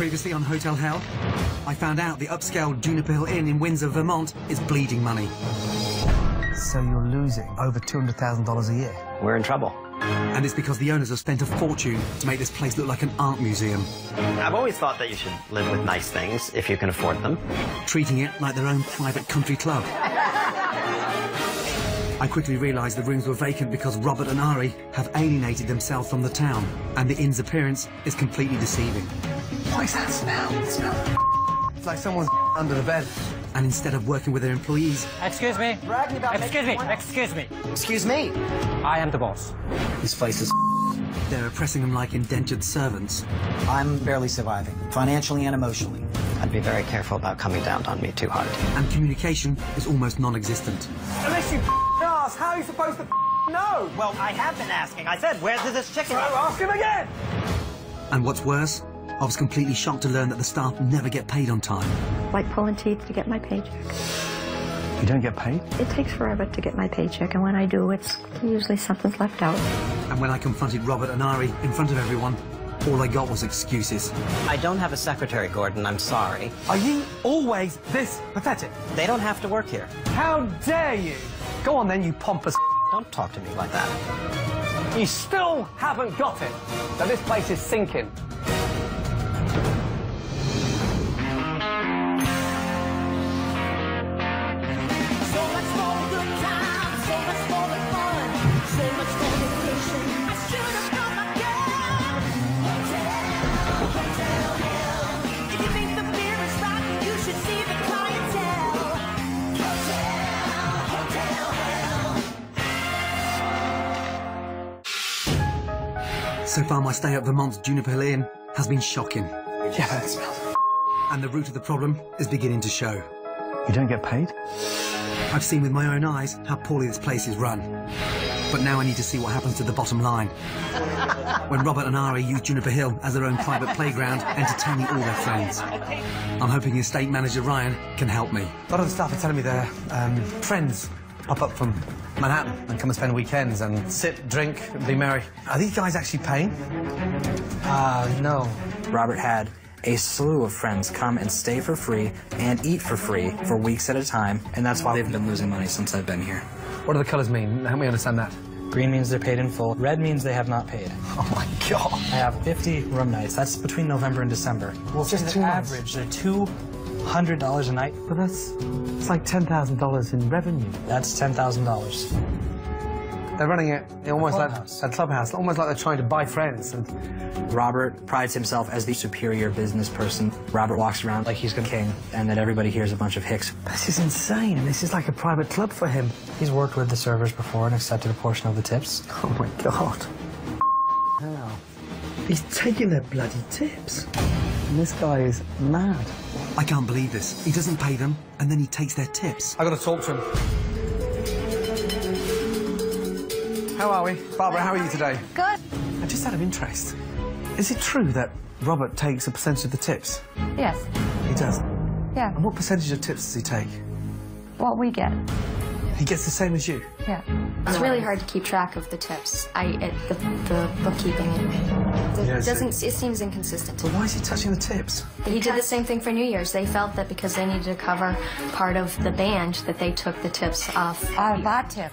Previously on Hotel Hell, I found out the upscale Juniper Hill Inn in Windsor, Vermont is bleeding money. So you're losing over $200,000 a year? We're in trouble. And it's because the owners have spent a fortune to make this place look like an art museum. I've always thought that you should live with nice things if you can afford them. Treating it like their own private country club. I quickly realised the rooms were vacant because Robert and Ari have alienated themselves from the town, and the inn's appearance is completely deceiving. What is that smell? It's like someone's under the bed. And instead of working with their employees... Excuse me. Excuse me. Excuse me. Excuse me. I am the boss. This place is... They're oppressing them like indentured servants. I'm barely surviving, financially and emotionally. I'd be very careful about coming down on me too hard. And communication is almost non-existent. Unless you ask, how are you supposed to know? Well, I have been asking. I said, where did this chicken... So ask him again! And what's worse, I was completely shocked to learn that the staff never get paid on time. Like pulling teeth to get my paycheck. You don't get paid? It takes forever to get my paycheck, and when I do, it's usually something's left out. And when I confronted Robert and Ari in front of everyone, all I got was excuses. I don't have a secretary, Gordon. I'm sorry. Are you always this pathetic? They don't have to work here. How dare you? Go on then, you pompous... Don't talk to me like that. You still haven't got it, that this place is sinking. So far, my stay at Vermont's Juniper Hill Inn has been shocking. Yeah, that smells. And the root of the problem is beginning to show. You don't get paid? I've seen with my own eyes how poorly this place is run. But now I need to see what happens to the bottom line. When Robert and Ari use Juniper Hill as their own private playground, entertaining all their friends. I'm hoping estate manager Ryan can help me. A lot of the staff are telling me their friends pop up from Manhattan and come and spend weekends and sit, drink, and be merry. Are these guys actually paying? No. Robert had a slew of friends come and stay for free and eat for free for weeks at a time, and that's why they've been losing money since I've been here. What do the colours mean? Help me understand that. Green means they're paid in full. Red means they have not paid. Oh, my God. I have 50 room nights. That's between November and December. Well, just the 2 months. average, they're $200 a night. But it's like $10,000 in revenue. That's $10,000. They're running it almost like clubhouse. a clubhouse, almost like they're trying to buy friends. And Robert prides himself as the superior business person. Robert walks around like he's the king, and that everybody hears a bunch of hicks. this is insane, and this is like a private club for him. He's worked with the servers before and accepted a portion of the tips. Oh, my God. Hell. He's taking their bloody tips. And this guy is mad. I can't believe this. He doesn't pay them, and then he takes their tips. I've got to talk to him. How are we? Barbara, how are you today? Good. Just out of interest, is it true that Robert takes a percentage of the tips? Yes. He does? Yeah. And what percentage of tips does he take? What we get. He gets the same as you? Yeah. It's really hard to keep track of the tips. The bookkeeping. It seems inconsistent. But why is he touching the tips? He did the same thing for New Year's. They felt that because they needed to cover part of the band, that they took the tips off. That tip.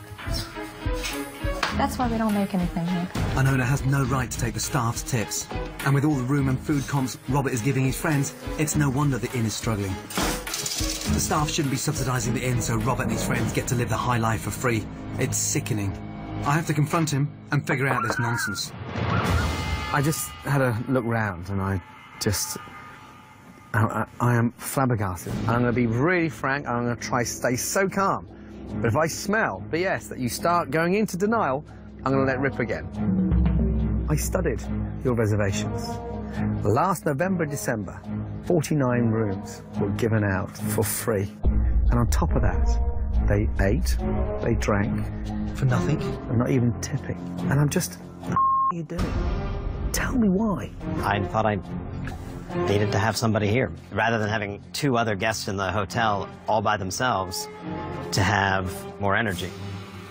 That's why we don't make anything here. An owner has no right to take the staff's tips. And with all the room and food comps Robert is giving his friends, it's no wonder the inn is struggling. The staff shouldn't be subsidising the inn so Robert and his friends get to live the high life for free. It's sickening. I have to confront him and figure out this nonsense. I just had a look round and I am flabbergasted. I'm going to be really frank, I'm going to try to stay so calm. But if I smell BS that you start going into denial, I'm going to let rip again. I studied your reservations. Last November, December, 49 rooms were given out for free. And on top of that, they ate, they drank. For nothing? And not even tipping. And I'm just, what are you doing? Tell me why. I thought I needed to have somebody here. Rather than having 2 other guests in the hotel all by themselves, to have more energy.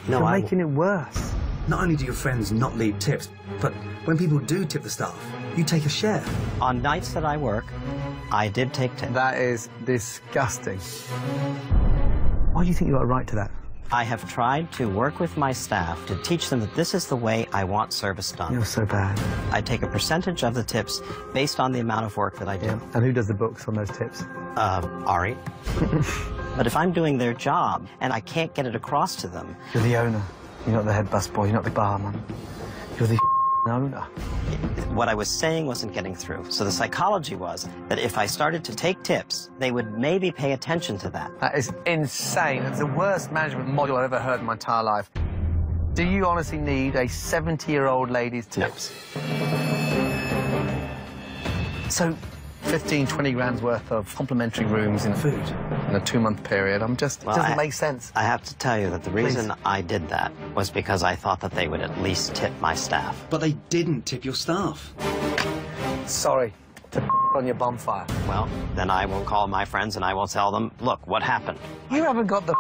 No, You're making it worse. Not only do your friends not leave tips, but when people do tip the staff, you take a share. On nights that I work, I did take tips. That is disgusting. Why do you think you got a right to that? I have tried to work with my staff to teach them that this is the way I want service done. You're so bad. I take a percentage of the tips based on the amount of work that I do. Yeah. And who does the books on those tips? Ari. But if I'm doing their job and I can't get it across to them... You're the owner. You're not the head busboy. You're not the barman. You're the owner. What I was saying wasn't getting through. So the psychology was that if I started to take tips, they would maybe pay attention to that. That is insane. That's the worst management model I've ever heard in my entire life. Do you honestly need a 70-year-old lady's tips? No. So 15, 20 grand's worth of complimentary rooms in food in a 2-month period. It doesn't make sense. I have to tell you that the reason I did that was because I thought that they would at least tip my staff. But they didn't tip your staff. Sorry to on your bonfire. Well, then I will call my friends and I will tell them, look, what happened? You haven't got the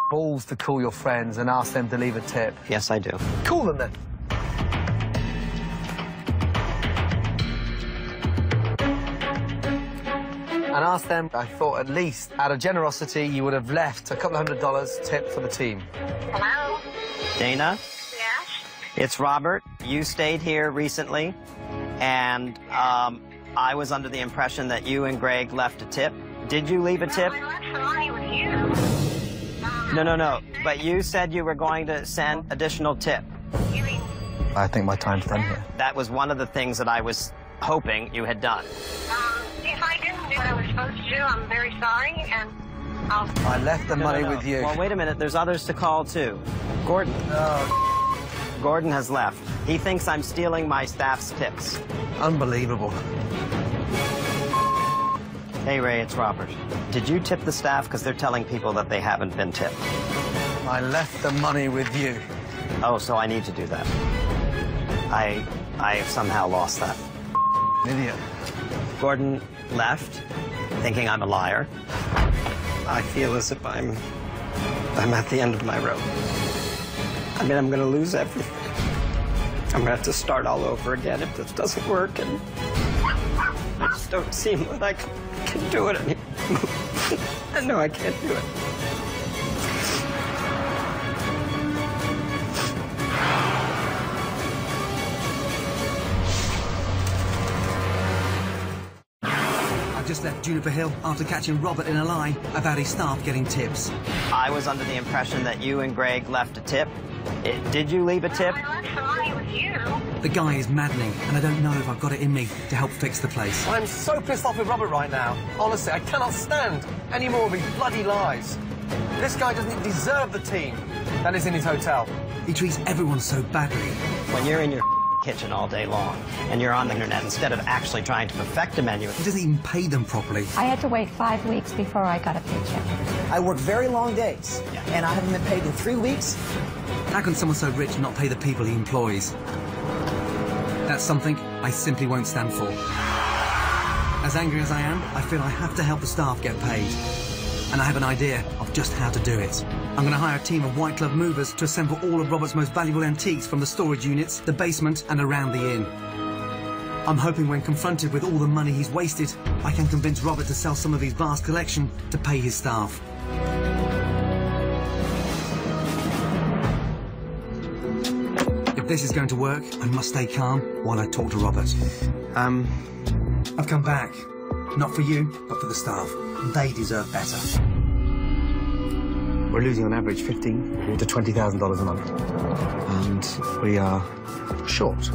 balls to call your friends and ask them to leave a tip. Yes, I do. Call them then. And ask them, I thought at least, out of generosity, you would have left a couple of $100 tip for the team. Hello? Dana? Yes? It's Robert. You stayed here recently, and I was under the impression that you and Greg left a tip. Did you leave a tip? I left some money with you. No. But you said you were going to send additional tip. You mean... I think my time's done here. That was one of the things that I was hoping you had done. If I didn't do what I was supposed to do, I'm very sorry, and I'll... I left the money with you. Well, wait a minute. There's others to call, too. Gordon. Gordon has left. He thinks I'm stealing my staff's tips. Unbelievable. Hey, Ray, it's Robert. Did you tip the staff? Because they're telling people that they haven't been tipped. I left the money with you. Oh, so I need to do that. I have somehow lost that. Idiot. Gordon left, thinking I'm a liar. I feel as if I'm at the end of my rope. I mean, I'm going to lose everything. I'm going to have to start all over again if this doesn't work, and I just don't seem that I can do it anymore. I know I can't do it. Just left Juniper Hill after catching Robert in a lie about his staff getting tips. I was under the impression that you and Greg left a tip. Did you leave a tip? I left some money with you. The guy is maddening, and I don't know if I've got it in me to help fix the place. I'm so pissed off with Robert right now. Honestly, I cannot stand any more of his bloody lies. This guy doesn't deserve the team that is in his hotel. He treats everyone so badly. When you're in your kitchen all day long and you're on the internet instead of actually trying to perfect a menu. He doesn't even pay them properly. I had to wait 5 weeks before I got a paycheck. I work very long days, and I haven't been paid in 3 weeks. How can someone so rich not pay the people he employs? That's something I simply won't stand for. As angry as I am, I feel I have to help the staff get paid. And I have an idea of just how to do it. I'm going to hire a team of white glove movers to assemble all of Robert's most valuable antiques from the storage units, the basement, and around the inn. I'm hoping when confronted with all the money he's wasted, I can convince Robert to sell some of his vast collection to pay his staff. If this is going to work, I must stay calm while I talk to Robert. I've come back. Not for you, but for the staff. They deserve better. We're losing on average $15,000 to $20,000 a month. And we are short.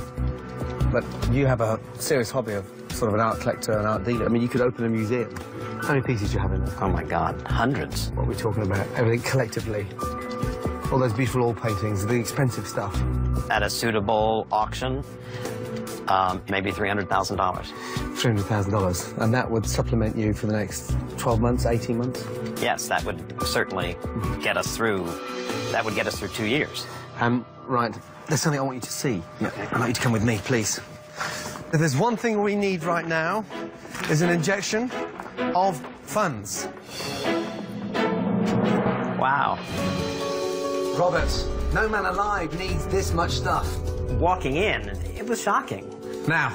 But you have a serious hobby of sort of an art collector, an art dealer. I mean, you could open a museum. How many pieces do you have in there? Oh, my God, hundreds. What are we talking about? Everything collectively. All those beautiful oil paintings, the expensive stuff. At a suitable auction, maybe $300,000. $300,000. And that would supplement you for the next 12 months, 18 months? Yes, that would certainly get us through. That would get us through 2 years. Right. There's something I want you to see. I'd like you to come with me, please. If there's one thing we need right now, is an injection of funds. Wow. Robert, no man alive needs this much stuff. Walking in, it was shocking. Now,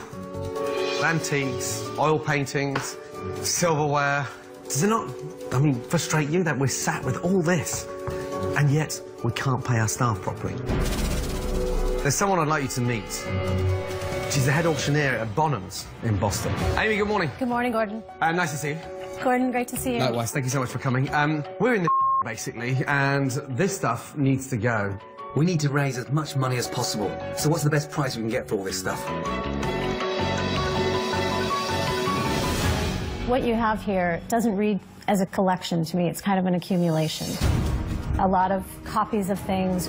Antiques, oil paintings, silverware. Does it not, I mean, frustrate you that we're sat with all this, and yet we can't pay our staff properly? There's someone I'd like you to meet. She's the head auctioneer at Bonhams in Boston. Amy, good morning. Good morning, Gordon. Nice to see you. Gordon, great to see you. Likewise, thank you so much for coming. We're in the basically, and this stuff needs to go. We need to raise as much money as possible. So what's the best price we can get for all this stuff? What you have here doesn't read as a collection to me. It's kind of an accumulation. A lot of copies of things,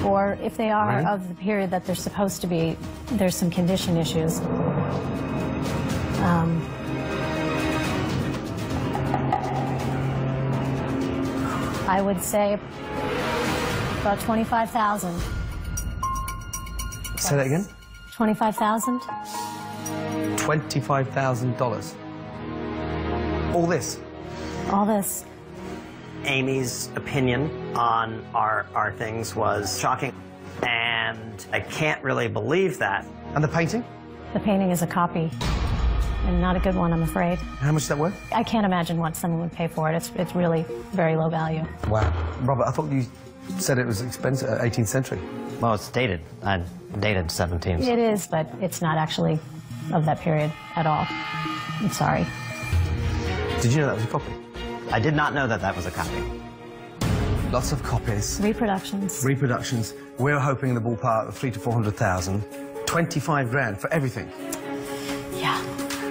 or if they are of the period that they're supposed to be, there's some condition issues. I would say about $25,000. Say that again? $25,000. $25,000. All this? All this. Amy's opinion on our things was shocking, and I can't really believe that. And the painting? The painting is a copy, and not a good one, I'm afraid. How much is that worth? I can't imagine what someone would pay for it. It's really very low value. Wow. Robert, I thought you said it was expensive, 18th century. Well, it's dated. Dated 17th. It is, but it's not actually of that period at all. I'm sorry. Did you know that was a copy? I did not know that that was a copy. Lots of copies. Reproductions. Reproductions. We're hoping in the ballpark of 300,000 to 400,000. 25 grand for everything. Yeah.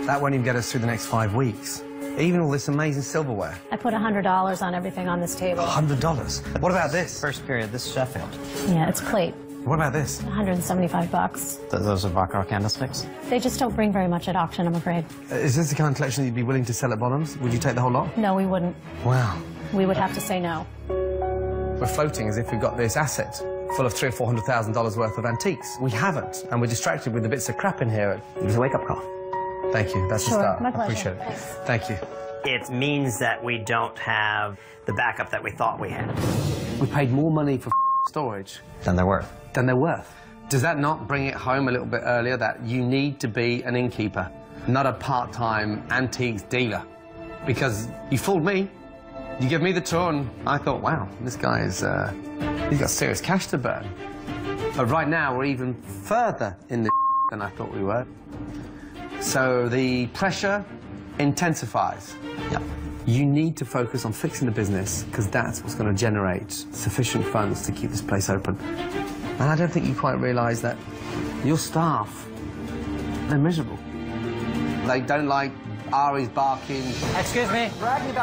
That won't even get us through the next 5 weeks. Even all this amazing silverware. I put $100 on everything on this table. $100? What about this? First period, this is Sheffield. Yeah, it's plate. What about this? $175. Those are Baccarat candlesticks? They just don't bring very much at auction, I'm afraid. Is this the kind of collection you'd be willing to sell at Bonhams? Would you take the whole lot? No, we wouldn't. Wow. We would have to say no. We're floating as if we've got this asset full of $300,000 or $400,000 worth of antiques. We haven't, and we're distracted with the bits of crap in here. It was a wake-up call. Thank you. That's Sure, the start. my I pleasure. appreciate it. Thanks. Thank you. It means that we don't have the backup that we thought we had. We paid more money for storage Than they're worth. than they're worth. Does that not bring it home a little bit earlier that you need to be an innkeeper, not a part-time antiques dealer? Because you fooled me. You gave me the tour, and I thought, wow, this guy is, he's got serious cash to burn. But right now, we're even further in the than I thought we were. So the pressure intensifies. Yep. You need to focus on fixing the business, because that's what's going to generate sufficient funds to keep this place open. And I don't think you quite realise that your staff, they're miserable. They don't like Ari's barking, Excuse me.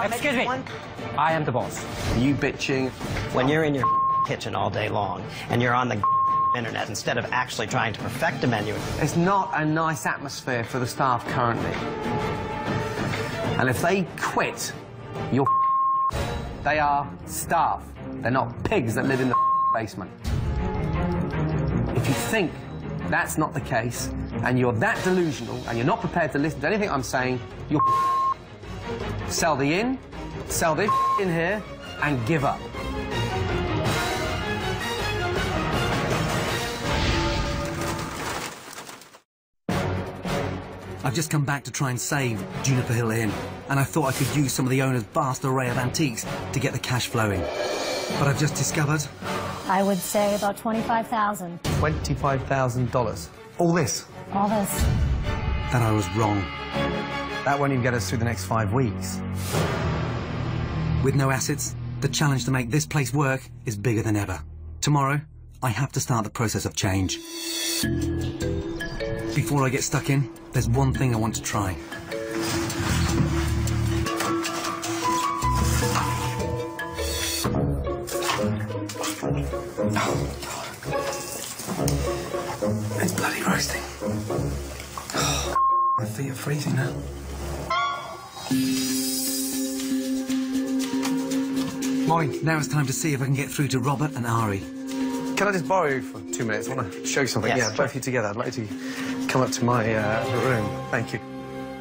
Excuse me. I am the boss. you bitching. When you're in your kitchen all day long and you're on the internet instead of actually trying to perfect a menu. It's not a nice atmosphere for the staff currently. And if they quit, you're they are staff. They're not pigs that live in the basement. If you think that's not the case, and you're that delusional, and you're not prepared to listen to anything I'm saying, you're sell the inn, sell this in here, and give up. I've just come back to try and save Juniper Hill Inn, and I thought I could use some of the owner's vast array of antiques to get the cash flowing. But I've just discovered... I would say about $25,000. $25,000. All this. All this. that I was wrong. That won't even get us through the next 5 weeks. With no assets, the challenge to make this place work is bigger than ever. Tomorrow, I have to start the process of change. Before I get stuck in, there's one thing I want to try. It's bloody roasting. My feet are freezing now. Morning. Now it's time to see if I can get through to Robert and Ari. Can I just borrow you for 2 minutes? I want to show you something. Yes, Yeah, sure. both of you together. I'd like you to come up to my room. Thank you.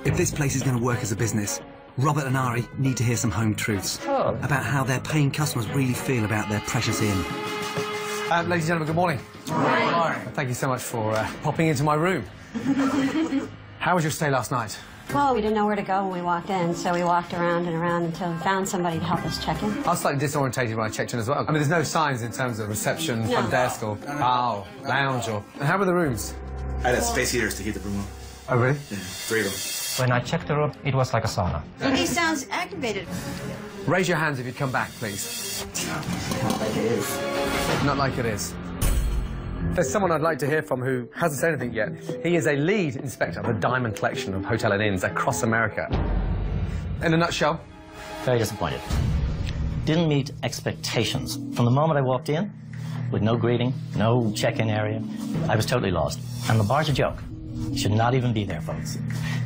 If this place is going to work as a business, Robert and Ari need to hear some home truths about how their paying customers really feel about their precious inn. Ladies and gentlemen, good morning. Good morning. Thank you so much for popping into my room. How was your stay last night? Well, we didn't know where to go when we walked in, so we walked around and around until we found somebody to help us check in. I was slightly disorientated when I checked in as well. I mean, there's no signs in terms of reception, front desk, or bar, or lounge, or... And how were the rooms? I had space heaters to heat the room up. Oh, really? Yeah, 3 of them. When I checked the room, it was like a sauna. He sounds aggravated. Raise your hands if you'd come back, please. Not like it is. Not like it is. There's someone I'd like to hear from who hasn't said anything yet. He is a lead inspector of the Diamond Collection of Hotel and Inns across America. In a nutshell? Very disappointed. Didn't meet expectations. From the moment I walked in, with no greeting, no check-in area, I was totally lost. And the bar's a joke. You should not even be there, folks.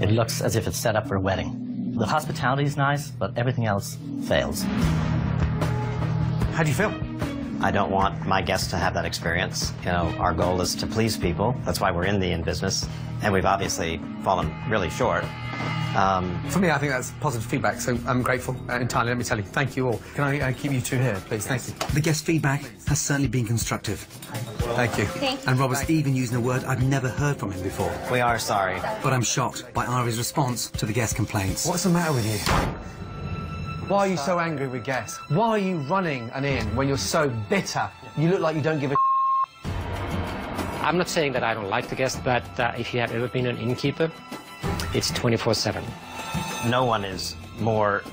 It looks as if it's set up for a wedding. The hospitality is nice, but everything else fails. How do you feel? I don't want my guests to have that experience. You know, our goal is to please people. That's why we're in the inn business. And we've obviously fallen really short. For me, I think that's positive feedback, so I'm grateful entirely. Let me tell you, thank you all. Can I keep you two here, please? Thank you. The guest feedback has certainly been constructive. Thank you. And Robert's even using a word I've never heard from him before. We are sorry. But I'm shocked by Ari's response to the guest complaints. What's the matter with you? Why are you so angry with guests? Why are you running an inn when you're so bitter? You look like you don't give a I'm not saying that I don't like the guests, but if you have ever been an innkeeper, it's 24/7. No one is more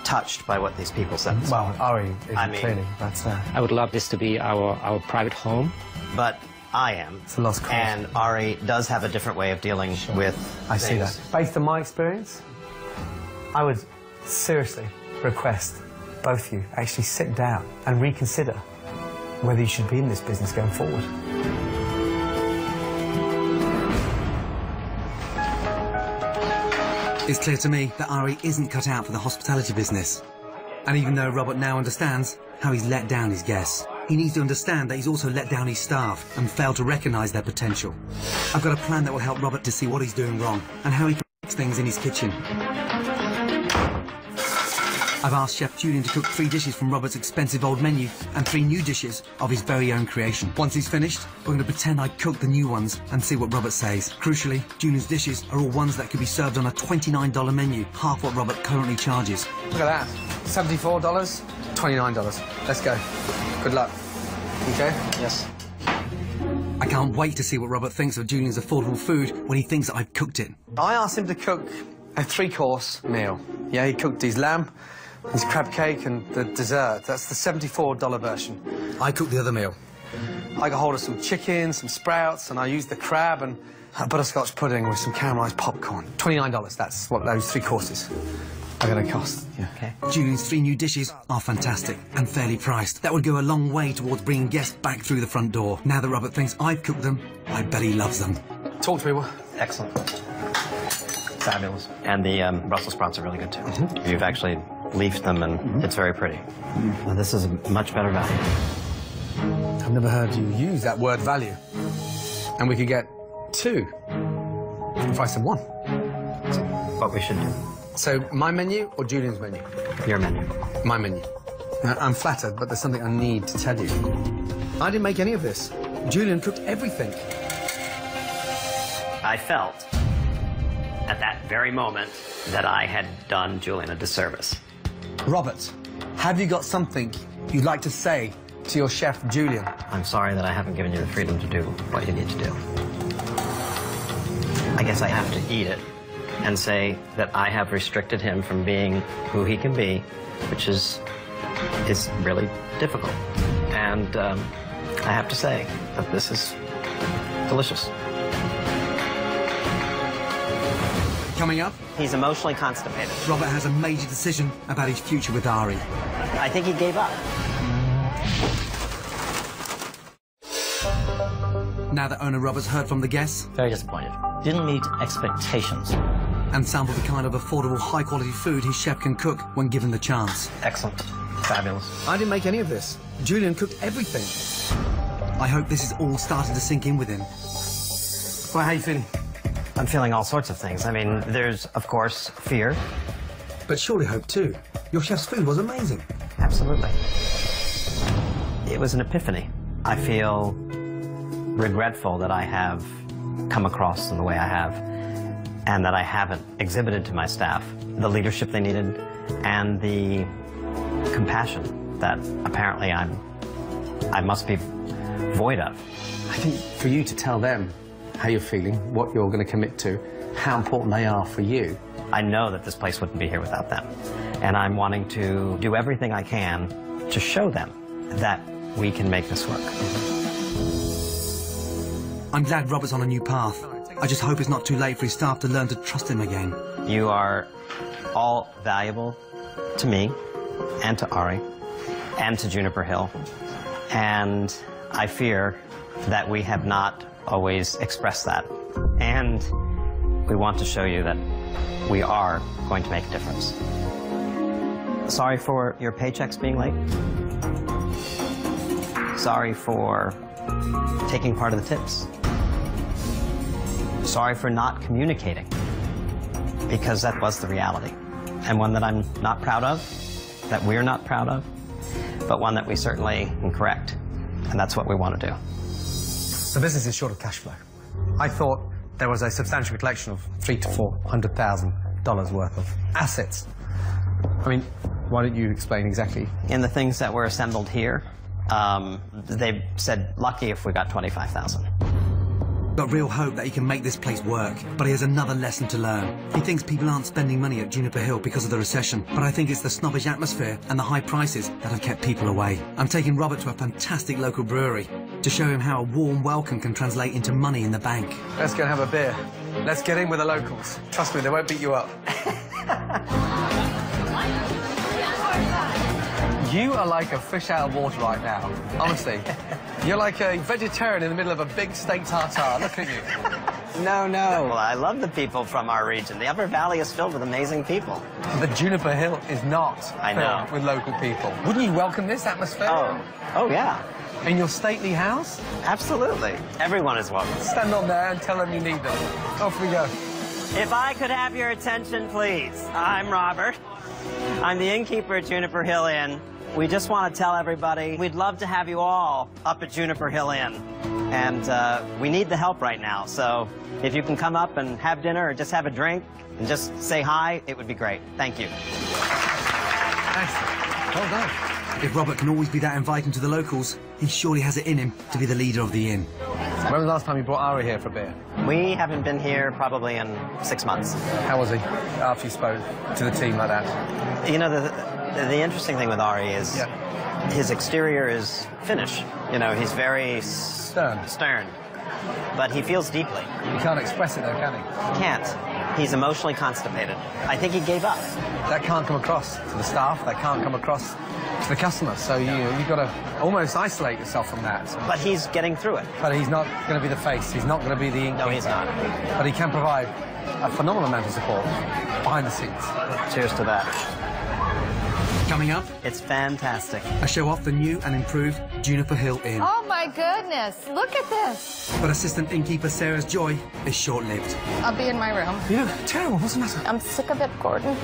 touched by what these people said. Well, Ari is clearly. That's I would love this to be our private home. But I am. It's a lost cause. And Ari does have a different way of dealing with I see that. Based on my experience, I would seriously request both of you actually sit down and reconsider whether you should be in this business going forward. It's clear to me that Ari isn't cut out for the hospitality business. And even though Robert now understands how he's let down his guests, he needs to understand that he's also let down his staff and failed to recognise their potential. I've got a plan that will help Robert to see what he's doing wrong and how he can fix things in his kitchen. I've asked Chef Julian to cook 3 dishes from Robert's expensive old menu and 3 new dishes of his very own creation. Once he's finished, we're going to pretend I cooked the new ones and see what Robert says. Crucially, Julian's dishes are all ones that could be served on a $29 menu, half what Robert currently charges. Look at that. $74, $29. Let's go. Good luck. Okay? Yes. I can't wait to see what Robert thinks of Julian's affordable food when he thinks that I've cooked it. I asked him to cook a 3-course meal. Yeah, he cooked his lamb, his crab cake and the dessert. That's the $74 version. I cooked the other meal. I got hold of some chicken, some sprouts, and I used the crab and a butterscotch pudding with some caramelised popcorn. $29, that's what those 3 courses are going to cost. Yeah. Okay. Julian's 3 new dishes are fantastic and fairly priced. That would go a long way towards bringing guests back through the front door. Now that Robert thinks I've cooked them, I bet he loves them. Talk to me, Will. Excellent. Fabulous. And the Brussels sprouts are really good, too. Mm-hmm. You've actually leafed them, and it's very pretty. Now, this is a much better value. I've never heard you use that word value. And we could get 2 for the price of 1. That's what we should do. So, my menu or Julian's menu? Your menu. My menu. I'm flattered, but there's something I need to tell you. I didn't make any of this. Julian cooked everything. I felt at that very moment that I had done Julian a disservice. Robert, have you got something you'd like to say to your chef, Julian? I'm sorry that I haven't given you the freedom to do what you need to do. I guess I have to eat it and say that I have restricted him from being who he can be, which is really difficult. And I have to say that this is delicious. Coming up, he's emotionally constipated. Robert has a major decision about his future with Ari. I think he gave up. Now that owner Robert's heard from the guests... Very disappointed. Didn't meet expectations. And sampled the kind of affordable, high-quality food his chef can cook when given the chance. Excellent. Fabulous. I didn't make any of this. Julian cooked everything. I hope this is all starting to sink in with him. Well, how are you feeling? I'm feeling all sorts of things. I mean, there's, of course, fear. But surely hope, too. Your chef's food was amazing. Absolutely. It was an epiphany. I feel regretful that I have come across in the way I have, and that I haven't exhibited to my staff the leadership they needed and the compassion that apparently I must be void of. I think for you to tell them how you're feeling, what you're going to commit to, how important they are for you. I know that this place wouldn't be here without them, and I'm wanting to do everything I can to show them that we can make this work. I'm glad Robert's on a new path. I just hope it's not too late for his staff to learn to trust him again. You are all valuable to me, and to Ari, and to Juniper Hill, and I fear that we have not always expressed that. And we want to show you that we are going to make a difference. Sorry for your paychecks being late. Sorry for taking part of the tips. Sorry for not communicating, because that was the reality. And one that I'm not proud of, that we're not proud of, but one that we certainly can correct. And that's what we want to do. The business is short of cash flow. I thought there was a substantial collection of $300,000 to $400,000 worth of assets. I mean, why don't you explain exactly? In the things that were assembled here, they said lucky if we got 25,000. Got real hope that he can make this place work, but he has another lesson to learn. He thinks people aren't spending money at Juniper Hill because of the recession, but I think it's the snobbish atmosphere and the high prices that have kept people away. I'm taking Robert to a fantastic local brewery to show him how a warm welcome can translate into money in the bank. Let's go and have a beer. Let's get in with the locals. Trust me, they won't beat you up. You are like a fish out of water right now, honestly. You're like a vegetarian in the middle of a big steak tartare. Look at you. No. Well, I love the people from our region. The Upper Valley is filled with amazing people. But Juniper Hill is not filled with local people. Wouldn't you welcome this atmosphere? Oh yeah. In your stately house? Absolutely. Everyone is welcome. Stand on there and tell them you need them. Off we go. If I could have your attention, please. I'm Robert. I'm the innkeeper at Juniper Hill Inn. We just want to tell everybody we'd love to have you all up at Juniper Hill Inn. And we need the help right now. So if you can come up and have dinner or just have a drink and just say hi, it would be great. Thank you. Excellent. Well done. If Robert can always be that inviting to the locals, he surely has it in him to be the leader of the inn. When was the last time you brought Ari here for a beer? We haven't been here probably in 6 months. How was he after you spoke to the team like that? You know, the interesting thing with Ari is his exterior is Finnish. You know, he's very stern. But he feels deeply. He can't express it though, can he? He can't. He's emotionally constipated. I think he gave up. That can't come across to the staff. That can't come across to the customer. So you've got to almost isolate yourself from that. But he's getting through it. But he's not going to be the face. He's not going to be the innkeeper. No, he's not. But he can provide a phenomenal amount of support behind the scenes. Cheers to that. Coming up, it's fantastic. A show off the new and improved Juniper Hill Inn. Oh my goodness, look at this. But assistant innkeeper Sarah's joy is short-lived. I'll be in my room. You look terrible, what's the matter? I'm sick of it, Gordon.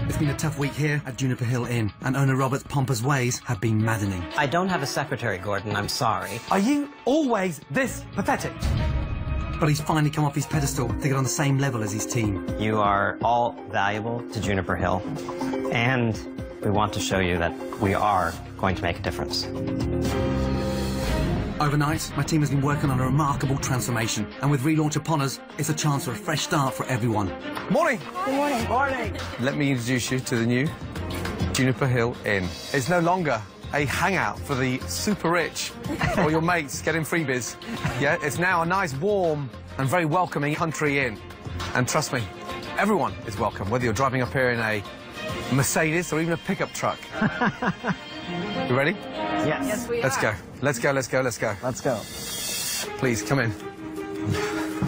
It's been a tough week here at Juniper Hill Inn, and owner Robert's pompous ways have been maddening. I don't have a secretary, Gordon, I'm sorry. Are you always this pathetic? But he's finally come off his pedestal to get on the same level as his team. You are all valuable to Juniper Hill, and we want to show you that we are going to make a difference. Overnight, my team has been working on a remarkable transformation, and with relaunch upon us, it's a chance for a fresh start for everyone. Morning. Good morning. Morning. Let me introduce you to the new Juniper Hill Inn. It's no longer a hangout for the super rich or your mates getting freebies. Yeah, it's now a nice, warm and very welcoming country inn. And trust me, everyone is welcome, whether you're driving up here in a Mercedes or even a pickup truck. You ready? Yes. Yes, we Let's are. go. Let's go, let's go, let's go. Let's go. Please, come in.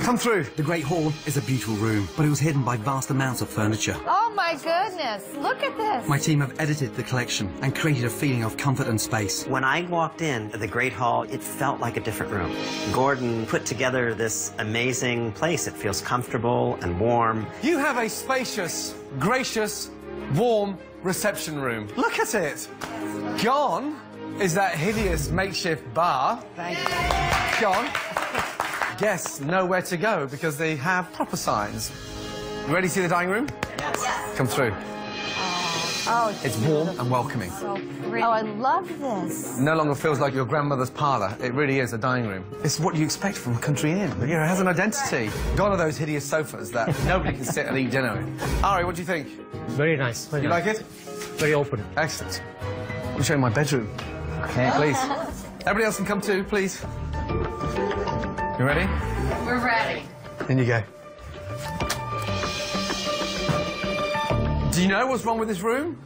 Come through. The Great Hall is a beautiful room, but it was hidden by vast amounts of furniture. Oh my goodness, look at this. My team have edited the collection and created a feeling of comfort and space. When I walked in the Great Hall, it felt like a different room. Gordon put together this amazing place. It feels comfortable and warm. You have a spacious, gracious, warm reception room. Look at it. Gone is that hideous makeshift bar. Thank you. Gone. Guests know where to go because they have proper signs. You ready to see the dining room? Yes. Come through. Oh, it's warm and welcoming. So pretty. Oh, I love this. No longer feels like your grandmother's parlour. It really is a dining room. It's what you expect from a country inn. You know, it has an identity. Gone are those hideous sofas that nobody can sit and eat dinner in. Ari, what do you think? Very nice. Very you nice. like it? Very open. Excellent. I'll show you my bedroom. Okay. Please. Everybody else can come too, please. You ready? We're ready. In you go. Do you know what's wrong with this room?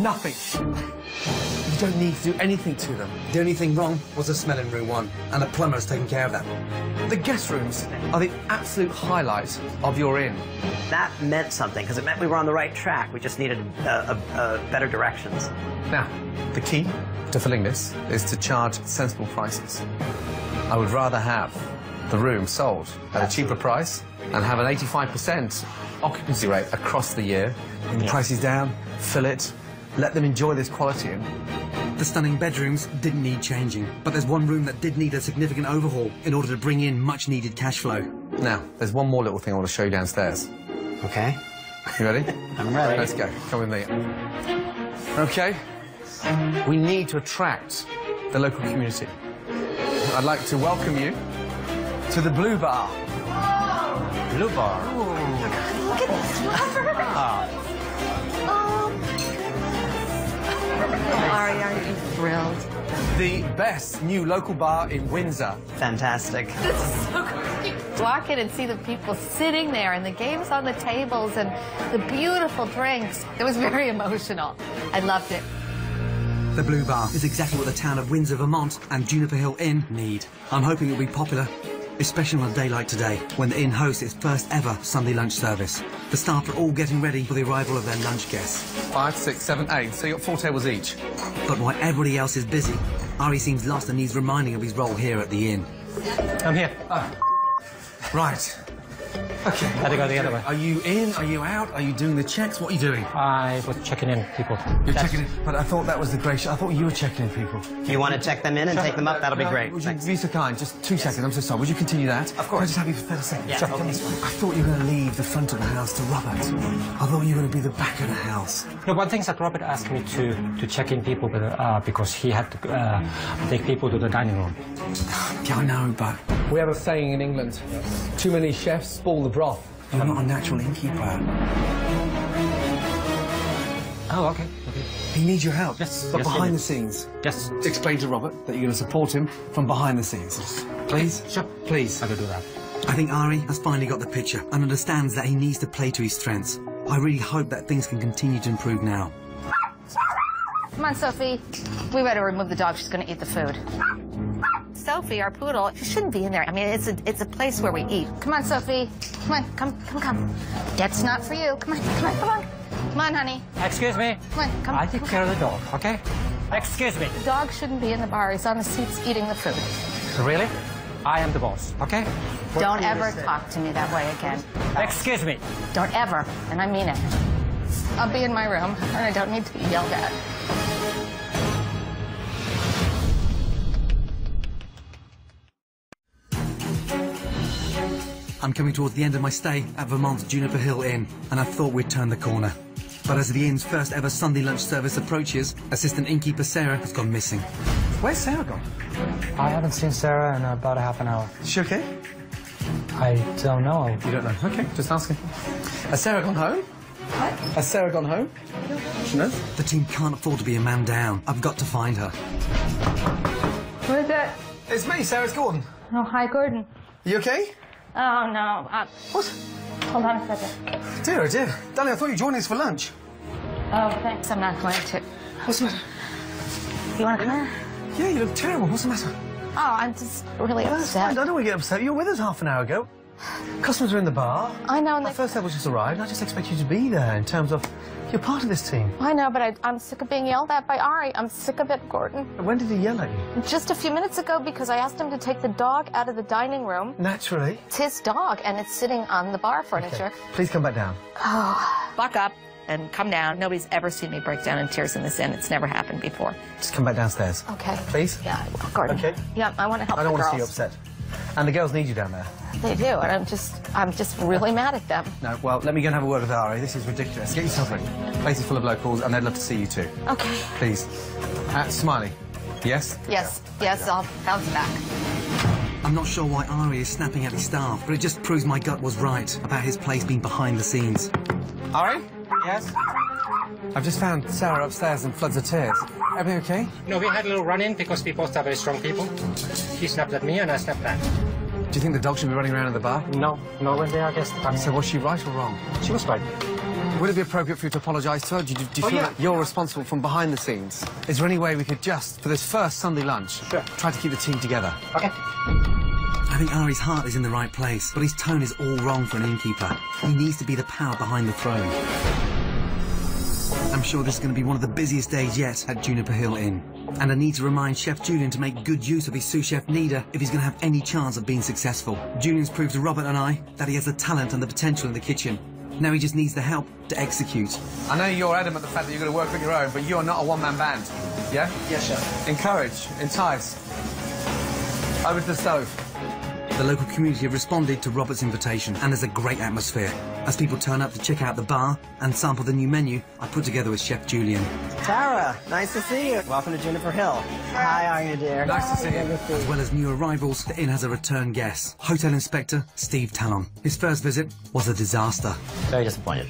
Nothing. You don't need to do anything to them. The only thing wrong was the smell in room 1, and the plumber's taking care of that. The guest rooms are the absolute highlight of your inn. That meant something, because it meant we were on the right track. We just needed better directions. Now, the key to filling this is to charge sensible prices. I would rather have the room sold at a cheaper price and have an 85% occupancy rate across the year. Bring the prices down, fill it, let them enjoy this quality inn. The stunning bedrooms didn't need changing, but there's one room that did need a significant overhaul in order to bring in much-needed cash flow. Now, there's one more little thing I want to show you downstairs. Okay. You ready? I'm ready. Let's go. Come with me. Okay. We need to attract the local community. I'd like to welcome you to the Blue Bar. Blue Bar. Look at this, Robert. Oh, my goodness. Ari, are you thrilled? The best new local bar in Windsor. Fantastic. This is so cool. You walk in and see the people sitting there and the games on the tables and the beautiful drinks. It was very emotional. I loved it. The Blue Bar is exactly what the town of Windsor, Vermont and Juniper Hill Inn need. I'm hoping it'll be popular, especially on a day like today, when the inn hosts its first ever Sunday lunch service. The staff are all getting ready for the arrival of their lunch guests. 5, 6, 7, 8. So you've got 4 tables each. But while everybody else is busy, Ari seems lost and needs reminding of his role here at the inn. I'm here. Right. Okay. Had to go the other way. Are you in? Are you out? Are you doing the checks? What are you doing? I was checking in people. You're checking in? But I thought that was the gracious... I thought you were checking in people. If you want to check them in and take them up, that'll be great. Would you be so kind? Just 2 seconds. I'm so sorry. Would you continue that? Of course. Can I just have you for 30 seconds? Yeah, Sure. okay. I thought you were going to leave the front of the house to Robert. I thought you were going to be the back of the house. No, one thing that Robert asked me to check in people because he had to take people to the dining room. Yeah, I know, but... We have a saying in England. Too many chefs spoil the broth. You're not a natural innkeeper. Oh, okay. He needs your help. Yes. But yes, behind the yes. scenes. Yes. Explain to Robert that you're going to support him from behind the scenes. Please? Sure. Please. I will do that. I think Ari has finally got the picture and understands that he needs to play to his strengths. I really hope that things can continue to improve now. Come on, Sophie. We better remove the dog. She's going to eat the food. Sophie, our poodle, she shouldn't be in there. I mean, it's a place where we eat. Come on, Sophie. Come on, come. That's not for you. Come on. Come on, honey. Excuse me. Come on, come. I take care of the dog, okay? Excuse me. The dog shouldn't be in the bar. He's on the seats eating the food. Really? I am the boss, okay? Don't ever talk to me that way again. Excuse me. Don't ever, and I mean it. I'll be in my room, and I don't need to be yelled at. I'm coming towards the end of my stay at Vermont's Juniper Hill Inn, and I thought we'd turned the corner. But as the inn's first ever Sunday lunch service approaches, assistant innkeeper Sarah has gone missing. Where's Sarah gone? I haven't seen Sarah in about a half an hour. Is she okay? I don't know. You don't know? Okay, just asking. Has Sarah gone home? What? Has Sarah gone home? She knows? The team can't afford to be a man down. I've got to find her. Who is it? It's me, Sarah. It's Gordon. Oh, hi, Gordon. You okay? Oh, no. What? Hold on a second. Dear, oh dear. Darling, I thought you were joining us for lunch. Oh, thanks. I'm not going to. What's the matter? You want to come here? Yeah, you look terrible. What's the matter? Oh, I'm just really upset. I don't want to get upset. You were with us half an hour ago. Customers are in the bar. I know. And Our first level just arrived. I just expect you to be there in terms of you're part of this team. I know, but I'm sick of being yelled at by Ari. I'm sick of it, Gordon. When did he yell at you? Just a few minutes ago because I asked him to take the dog out of the dining room. Naturally. It's his dog, and it's sitting on the bar furniture. Okay. Please come back down. Oh, buck up and come down. Nobody's ever seen me break down in tears in this inn. It's never happened before. Just come back downstairs. Okay. Please? Yeah, Gordon. Okay. Yeah, I want to help I don't the want to girls. see you upset. And the girls need you down there. They do, and I'm just really mad at them. No, well, let me go and have a word with Ari. This is ridiculous. Get yourself ready. Place is full of locals, and they'd love to see you too. Okay. Please. Smiley. Yes? Yes, I'll bounce back. I'm not sure why Ari is snapping at his staff, but it just proves my gut was right about his place being behind the scenes. Ari? Yes? I've just found Sarah upstairs in floods of tears. Everything okay? No, we had a little run-in because we both are very strong people. She snapped at me and I snapped back. Do you think the dog should be running around in the bar? No, when they are guests. So was she right or wrong? She was right. Would it be appropriate for you to apologise to her? Do you feel that you're responsible from behind the scenes? Is there any way we could just, for this first Sunday lunch, try to keep the team together? Okay. I think Ari's heart is in the right place, but his tone is all wrong for an innkeeper. He needs to be the power behind the throne. I'm sure this is going to be one of the busiest days yet at Juniper Hill Inn. And I need to remind Chef Julian to make good use of his sous chef Nida if he's going to have any chance of being successful. Julian's proved to Robert and I that he has the talent and the potential in the kitchen. Now he just needs the help to execute. I know you're adamant the fact that you're going to work on your own, but you're not a one-man band. Yeah? Yes, chef. Encourage, entice. Over to the stove. The local community have responded to Robert's invitation, and there's a great atmosphere as people turn up to check out the bar and sample the new menu I put together with Chef Julian. Tara, nice to see you. Welcome to Juniper Hill. Hi, how are you, dear? Nice to see you. As well as new arrivals, the inn has a return guest, Hotel Inspector Steve Talon. His first visit was a disaster. Very disappointed.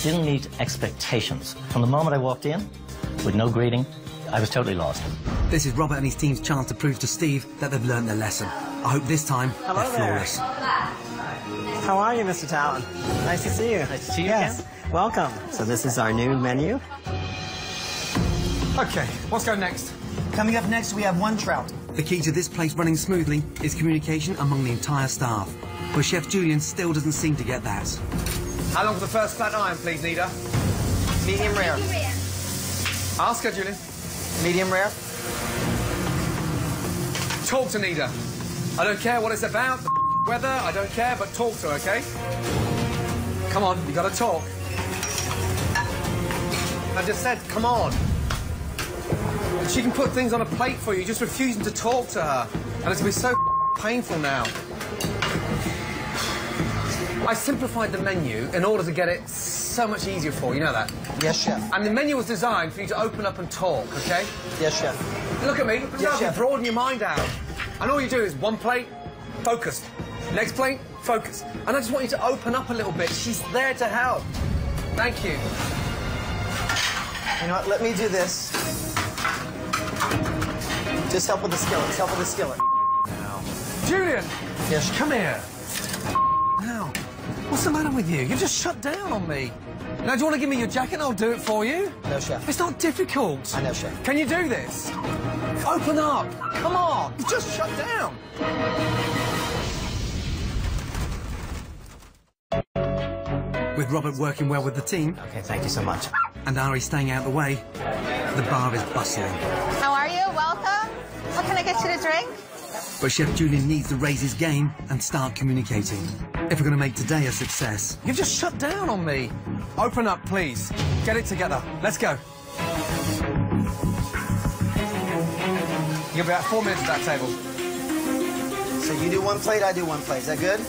Didn't meet expectations. From the moment I walked in, with no greeting, I was totally lost. This is Robert and his team's chance to prove to Steve that they've learned their lesson. I hope this time they're flawless. How are you, Mr. Talon? Nice to see you. Nice to see you Yes. again. Welcome. So this is our new menu. Okay, what's going next? Coming up next, we have one trout. The key to this place running smoothly is communication among the entire staff. But Chef Julian still doesn't seem to get that. How long for the first flat iron, please, Nida? Medium rare. Ask her, Julian. Medium rare. Talk to Nida. I don't care what it's about, the weather, I don't care, but talk to her, okay? Come on, you gotta talk. I just said, come on. She can put things on a plate for you, just refusing to talk to her. And it's gonna be so painful now. I simplified the menu in order to get it so much easier for you, know that? Yes, chef. And the menu was designed for you to open up and talk, okay? Yes, chef. Look at me. Yes, chef. Broaden your mind out. And all you do is one plate, focus. Next plate, focus. And I just want you to open up a little bit. She's there to help. Thank you. You know what? Let me do this. Just help with the skillet. Help with the skillet. Julian! Yes. Come here. Now, what's the matter with you? You just shut down on me. Now, do you want to give me your jacket and I'll do it for you? No, chef. It's not difficult. I know, chef. Can you do this? Open up. Come on. You just shut down. With Robert working well with the team... Okay, thank you so much. ...and Ari staying out of the way, the bar is bustling. How are you? Welcome. What can I get you to drink? But Chef Julian needs to raise his game and start communicating. If we're going to make today a success... You've just shut down on me. Open up, please. Get it together. Let's go. You'll be about 4 minutes at that table. So you do one plate, I do one plate. Is that good?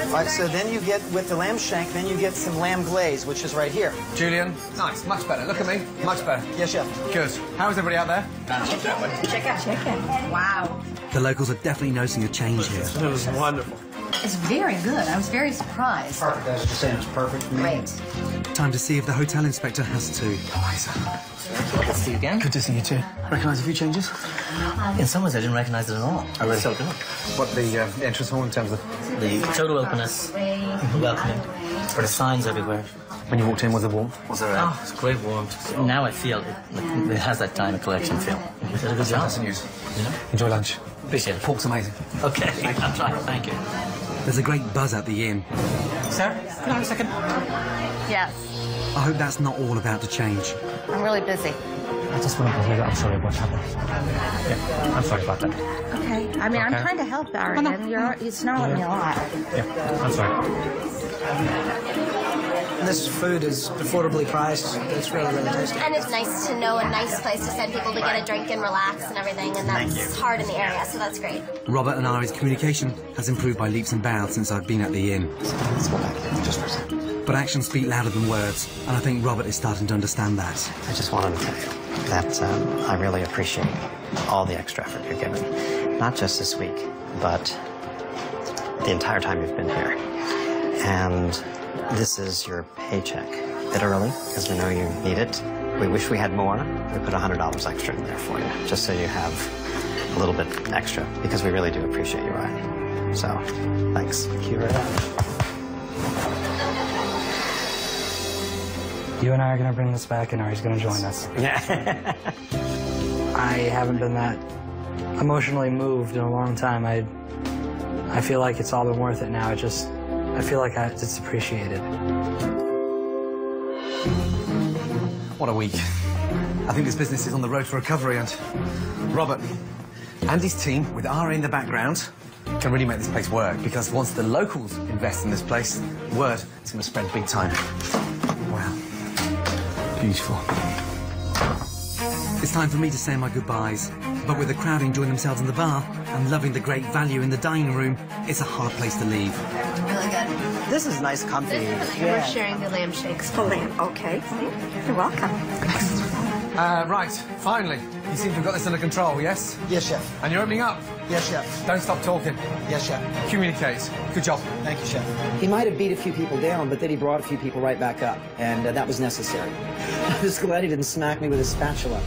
All right, so then you get, with the lamb shank, then you get some lamb glaze, which is right here. Julian, nice, much better. Look at me, much better. Yes, chef. Good. How is everybody out there? Chicken. Wow. The locals are definitely noticing a change here. It was wonderful. It's very good. I was very surprised. Perfect. That's just saying it's perfect. Great. Time to see if the hotel inspector has too. Good to see you again. Good to see you too. Recognise a few changes? In some ways, I didn't recognize it at all. I really so good. What, the entrance hall in terms of... The total openness, welcoming, there are signs everywhere. When you walked in, was it warm? Was there Oh, it's great warmth. Now I feel it has that Diamond Collection feel. You did a good job. That's news. Yeah. Enjoy lunch. Appreciate it. Pork's amazing. Okay, I'll try. Thank you. There's a great buzz at the inn. Sir, can I have a second? Yes. I hope that's not all about to change. I'm really busy. I just want to tell you I'm sorry what happened. Yeah, I'm sorry about that. Okay. I mean, I'm trying to help, Ari, and you're snarling at me a lot. Yeah, I'm sorry. this food is affordably priced. It's really, really tasty. And it's nice to know a nice place to send people to get a drink and relax and everything, and that's hard in the area, so that's great. Robert and Ari's communication has improved by leaps and bounds since I've been at the inn. Let's go back in just for a second. But actions speak louder than words, and I think Robert is starting to understand that. I just wanted to tell you that I really appreciate all the extra effort you're giving. Not just this week, but the entire time you've been here. And this is your paycheck. A bit early, because we know you need it. We wish we had more. We put $100 extra in there for you, just so you have a little bit extra, because we really do appreciate you, Ryan. So, thanks. Thank you very much. You and I are going to bring this back, and Ari's going to join us. Yeah. I haven't been that emotionally moved in a long time. I feel like it's all been worth it now. I feel like it's appreciated. What a week. I think this business is on the road for recovery, and Robert, Andy's team, with Ari in the background, can really make this place work, because once the locals invest in this place, word is going to spread big time. Wow. Beautiful. It's time for me to say my goodbyes, but with the crowd enjoying themselves in the bar and loving the great value in the dining room, it's a hard place to leave. Really good. This is nice, comfy. We're sharing the lamb shakes. The lamb, okay. You're welcome. Right, finally. You seem to have got this under control, yes? Yes, chef. And you're opening up? Yes, chef. Don't stop talking. Yes, chef. Communicate. Good job. Thank you, chef. He might have beat a few people down, but then he brought a few people right back up, and that was necessary. I'm just glad he didn't smack me with a spatula.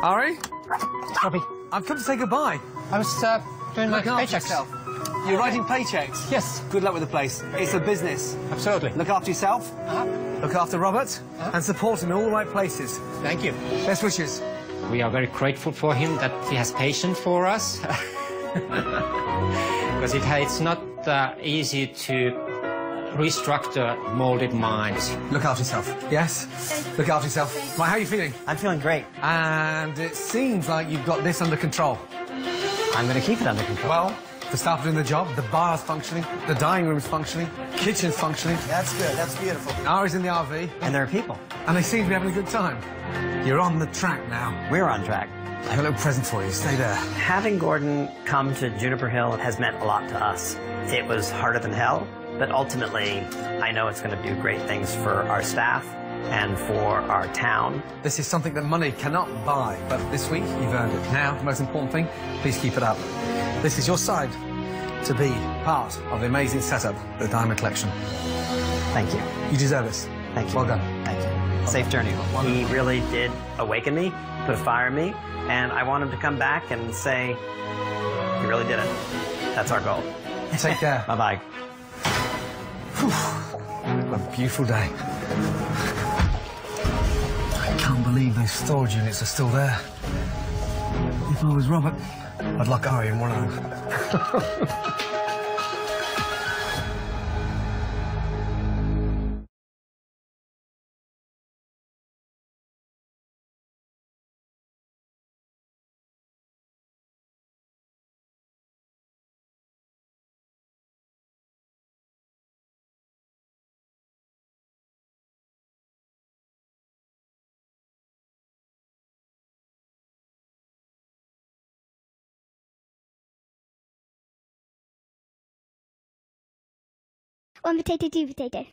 Ari? Robbie. I've come to say goodbye. I was doing my Look after paychecks. yourself. You're writing paychecks? Yes. Good luck with the place. It's a business. Absolutely. Look after yourself. Look after Robert. And support him in all the right places. Thank you. Best wishes. We are very grateful for him that he has patience for us. Because it's not easy to restructure molded minds. Look after yourself. Yes? Look after yourself. Right, how are you feeling? I'm feeling great. And it seems like you've got this under control. I'm going to keep it under control. Well, the staff are doing the job, the bar's functioning, the dining room's functioning, kitchen's functioning. That's good. That's beautiful. Ari's in the RV. And there are people. And they seem to be having a good time. You're on the track now. We're on track. I have a little present for you. Stay there. Having Gordon come to Juniper Hill has meant a lot to us. It was harder than hell, but ultimately, I know it's going to do great things for our staff and for our town. This is something that money cannot buy, but this week you've earned it. Now, the most important thing, please keep it up. This is your side to be part of the amazing setup, the Diamond Collection. Thank you. You deserve this. Thank you. Well done. Thank you. Safe journey. He really did awaken me, put a fire in me, and I want him to come back and say, you really did it. That's our goal. Take care. Bye-bye. What a beautiful day. I can't believe those storage units are still there. If I was Robert, I'd lock Ari in one of them. One potato, two potato.